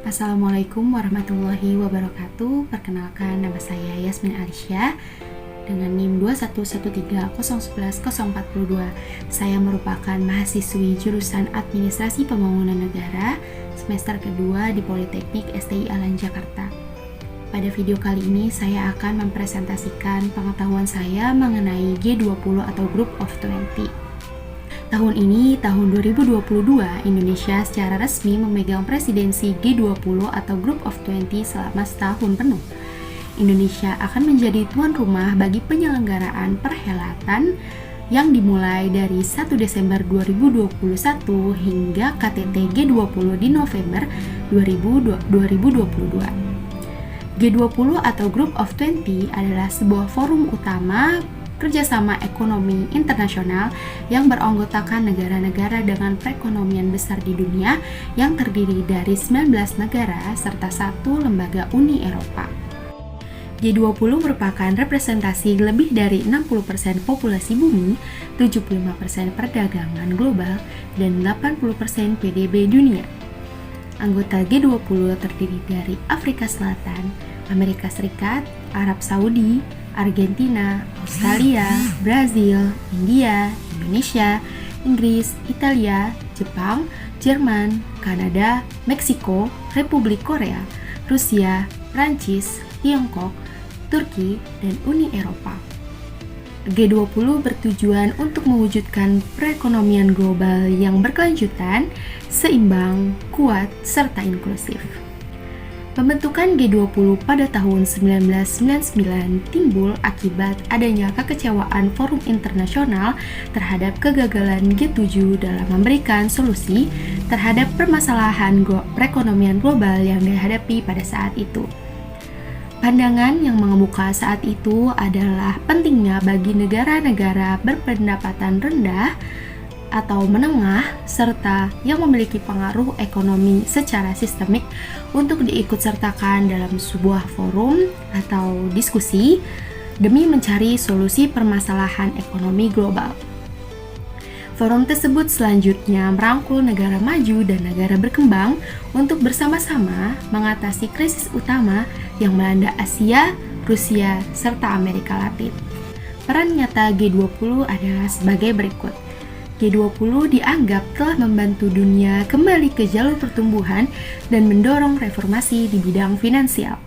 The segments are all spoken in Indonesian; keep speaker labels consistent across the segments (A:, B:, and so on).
A: Assalamualaikum warahmatullahi wabarakatuh. Perkenalkan, nama saya Yasmin Alisya dengan NIM 21130110442. Saya merupakan mahasiswi jurusan Administrasi Pembangunan Negara semester kedua di Politeknik STI Alan Jakarta. Pada video kali ini saya akan mempresentasikan pengetahuan saya mengenai G20 atau Group of 20. Tahun ini, tahun 2022, Indonesia secara resmi memegang presidensi G20 atau Group of 20 selama setahun penuh. Indonesia akan menjadi tuan rumah bagi penyelenggaraan perhelatan yang dimulai dari 1 Desember 2021 hingga KTT G20 di November 2022. G20 atau Group of 20 adalah sebuah forum utama kerjasama ekonomi internasional yang beranggotakan negara-negara dengan perekonomian besar di dunia yang terdiri dari 19 negara serta satu lembaga Uni Eropa. G20 merupakan representasi lebih dari 60% populasi bumi, 75% perdagangan global, dan 80% PDB dunia. Anggota G20 terdiri dari Afrika Selatan, Amerika Serikat, Arab Saudi, Argentina, Australia, Brazil, India, Indonesia, Inggris, Italia, Jepang, Jerman, Kanada, Meksiko, Republik Korea, Rusia, Prancis, Tiongkok, Turki, dan Uni Eropa. G20 bertujuan untuk mewujudkan perekonomian global yang berkelanjutan, seimbang, kuat, serta inklusif. Pembentukan G20 pada tahun 1999 timbul akibat adanya kekecewaan forum internasional terhadap kegagalan G7 dalam memberikan solusi terhadap permasalahan perekonomian global yang dihadapi pada saat itu. Pandangan yang mengemuka saat itu adalah pentingnya bagi negara-negara berpendapatan rendah atau menengah serta yang memiliki pengaruh ekonomi secara sistemik untuk diikutsertakan dalam sebuah forum atau diskusi demi mencari solusi permasalahan ekonomi global. Forum tersebut selanjutnya merangkul negara maju dan negara berkembang untuk bersama-sama mengatasi krisis utama yang melanda Asia, Rusia, serta Amerika Latin. Peran nyata G20 adalah sebagai berikut. G20 dianggap telah membantu dunia kembali ke jalur pertumbuhan dan mendorong reformasi di bidang finansial.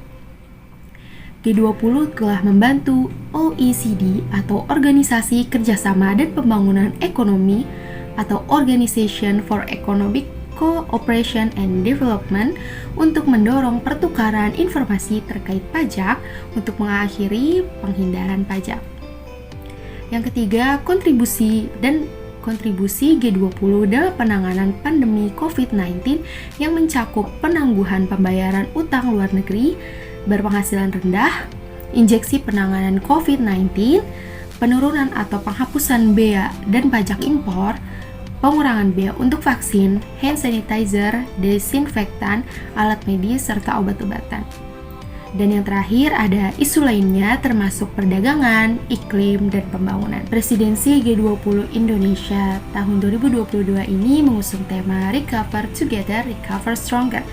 A: G20 telah membantu OECD atau Organisasi Kerjasama dan Pembangunan Ekonomi atau Organization for Economic Cooperation and Development untuk mendorong pertukaran informasi terkait pajak untuk mengakhiri penghindaran pajak. Yang ketiga, kontribusi G20 dalam penanganan pandemi COVID-19 yang mencakup penangguhan pembayaran utang luar negeri berpenghasilan rendah, injeksi penanganan COVID-19, penurunan atau penghapusan bea dan pajak impor, pengurangan bea untuk vaksin, hand sanitizer, desinfektan, alat medis, serta obat-obatan. Dan yang terakhir ada isu lainnya termasuk perdagangan, iklim, dan pembangunan. Presidensi G20 Indonesia tahun 2022 ini mengusung tema Recover Together, Recover Stronger,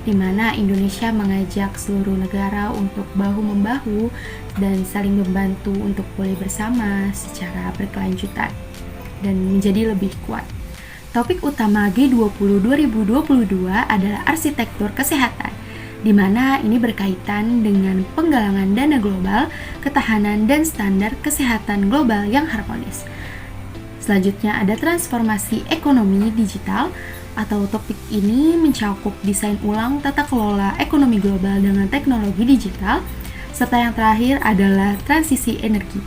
A: di mana Indonesia mengajak seluruh negara untuk bahu-membahu dan saling membantu untuk pulih bersama secara berkelanjutan dan menjadi lebih kuat. Topik utama G20 2022 adalah arsitektur kesehatan, di mana ini berkaitan dengan penggalangan dana global, ketahanan dan standar kesehatan global yang harmonis. Selanjutnya ada transformasi ekonomi digital, atau topik ini mencakup desain ulang tata kelola ekonomi global dengan teknologi digital, serta yang terakhir adalah transisi energi.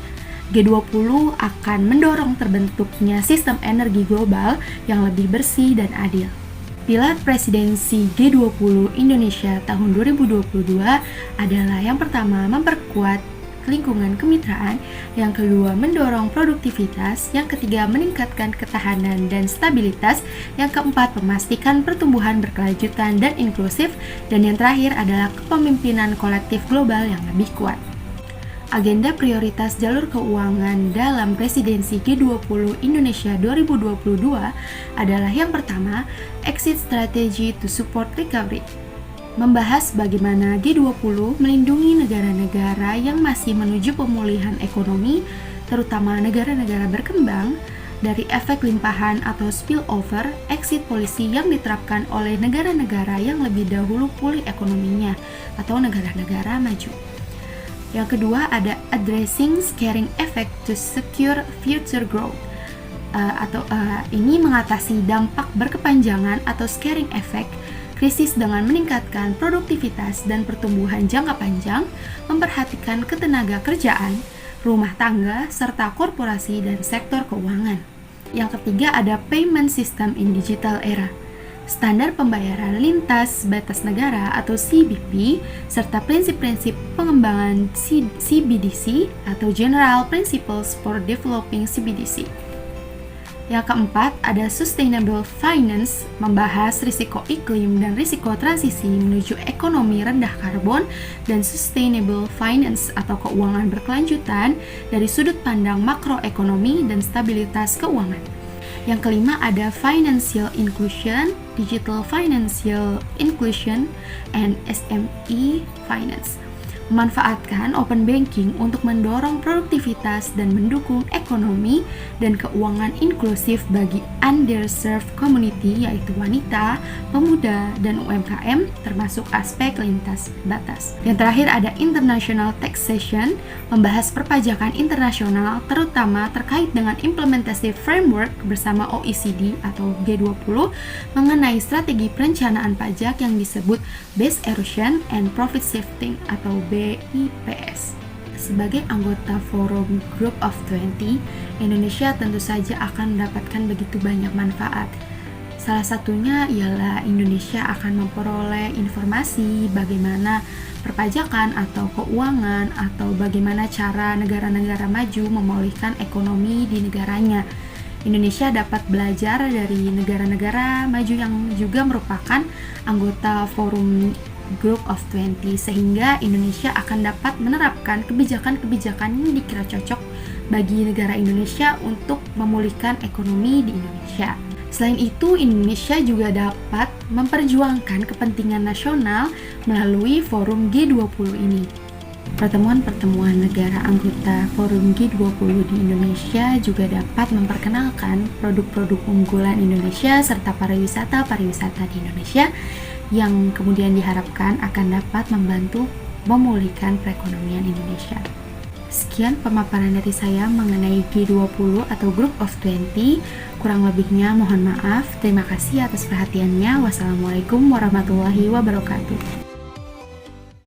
A: G20 akan mendorong terbentuknya sistem energi global yang lebih bersih dan adil. Pilar presidensi G20 Indonesia tahun 2022 adalah yang pertama memperkuat lingkungan kemitraan, yang kedua mendorong produktivitas, yang ketiga meningkatkan ketahanan dan stabilitas, yang keempat memastikan pertumbuhan berkelanjutan dan inklusif, dan yang terakhir adalah kepemimpinan kolektif global yang lebih kuat. Agenda prioritas jalur keuangan dalam presidensi G20 Indonesia 2022 adalah yang pertama, exit strategy to support recovery. membahas bagaimana G20 melindungi negara-negara yang masih menuju pemulihan ekonomi, terutama negara-negara berkembang, dari efek limpahan atau spillover exit policy yang diterapkan oleh negara-negara yang lebih dahulu pulih ekonominya atau negara-negara maju. Yang kedua ada addressing scaring effect to secure future growth. Ini mengatasi dampak berkepanjangan atau scaring effect krisis dengan meningkatkan produktivitas dan pertumbuhan jangka panjang, memperhatikan ketenaga kerjaan, rumah tangga, serta korporasi dan sektor keuangan. Yang ketiga ada payment system in digital era. Standar pembayaran lintas batas negara atau CBP, serta prinsip-prinsip pengembangan CBDC atau General Principles for Developing CBDC. Yang keempat, ada Sustainable Finance, membahas risiko iklim dan risiko transisi menuju ekonomi rendah karbon, dan Sustainable Finance atau keuangan berkelanjutan dari sudut pandang makroekonomi dan stabilitas keuangan. Yang kelima, ada Financial Inclusion, Digital Financial Inclusion, and SME Finance. Memanfaatkan open banking untuk mendorong produktivitas dan mendukung ekonomi dan keuangan inklusif bagi underserved community, yaitu wanita, pemuda, dan UMKM, termasuk aspek lintas batas. Yang terakhir ada International Taxation, membahas perpajakan internasional terutama terkait dengan implementasi framework bersama OECD atau G20 mengenai strategi perencanaan pajak yang disebut Base Erosion and Profit Shifting atau BIPS. Sebagai anggota forum Group of 20, Indonesia tentu saja akan mendapatkan begitu banyak manfaat. Salah satunya ialah Indonesia akan memperoleh informasi bagaimana perpajakan atau keuangan atau bagaimana cara negara-negara maju memulihkan ekonomi di negaranya. Indonesia dapat belajar dari negara-negara maju yang juga merupakan anggota forum Group of 20, sehingga Indonesia akan dapat menerapkan kebijakan-kebijakan yang dikira cocok bagi negara Indonesia untuk memulihkan ekonomi di Indonesia. Selain itu, Indonesia juga dapat memperjuangkan kepentingan nasional melalui forum G20 ini. Pertemuan-pertemuan negara anggota forum G20 di Indonesia juga dapat memperkenalkan produk-produk unggulan Indonesia serta pariwisata di Indonesia yang kemudian diharapkan akan dapat membantu memulihkan perekonomian Indonesia. Sekian pemaparan dari saya mengenai G20 atau Group of 20. Kurang lebihnya mohon maaf. Terima kasih atas perhatiannya. Wassalamualaikum warahmatullahi wabarakatuh.